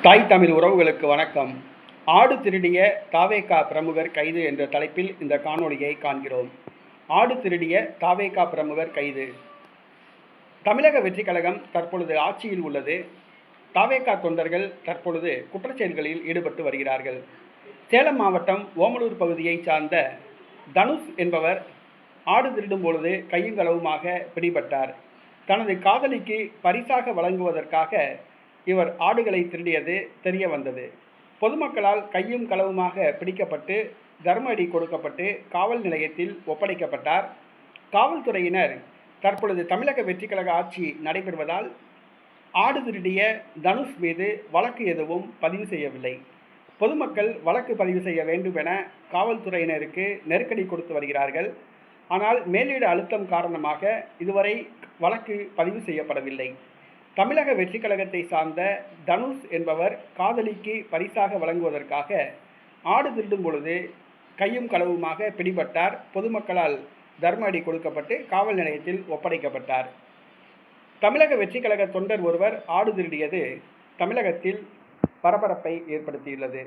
தாய் தமிழ் உறவுகளுக்கு வணக்கம். ஆடு திருடிய தாவேகா பிரமுகர் கைது என்ற தலைப்பில் இந்த காணொளியை காண்கிறோம். ஆடு திருடிய தாவேகா பிரமுகர் கைது. தமிழக வெற்றிக் கழகம் தற்பொழுது ஆட்சியில் உள்ளது. தாவேகா தொண்டர்கள் தற்பொழுது குற்றச்செயல்களில் ஈடுபட்டு வருகிறார்கள். சேலம் மாவட்டம் ஓமலூர் பகுதியை சார்ந்த தனுஷ் என்பவர் ஆடு திருடும் பொழுது கையும் களவுமாக பிடிபட்டார். தனது காதலிக்கு பரிசாக வழங்குவதற்காக இவர் ஆடுகளை திருடியது தெரிய வந்தது. பொதுமக்களால் கையும் களவுமாக பிடிக்கப்பட்டு தர்ம அடி கொடுக்கப்பட்டு காவல் நிலையத்தில் ஒப்படைக்கப்பட்டார். காவல்துறையினர் தற்பொழுது தமிழக வெற்றிக் கழக ஆட்சி நடைபெறுவதால் ஆடு திருடிய தனுஷ் மீது வழக்கு எதுவும் பதிவு செய்யவில்லை. பொதுமக்கள் வழக்கு பதிவு செய்ய வேண்டும் என காவல்துறையினருக்கு நெருக்கடி கொடுத்து வருகிறார்கள். ஆனால் மேலிட அழுத்தம் காரணமாக இதுவரை வழக்கு பதிவு செய்யப்படவில்லை. தமிழக வெற்றிக் கழகத்தை சார்ந்த தனுஷ் என்பவர் காதலிக்கு பரிசாக வழங்குவதற்காக ஆடு திருடும் பொழுது கையும் களவுமாக பிடிபட்டார். பொதுமக்களால் தர்ம அடி கொடுக்கப்பட்டு காவல் நிலையத்தில் ஒப்படைக்கப்பட்டார். தமிழக வெற்றிக் கழக தொண்டர் ஒருவர் ஆடு திருடியது தமிழகத்தில் பரபரப்பை ஏற்படுத்தியுள்ளது.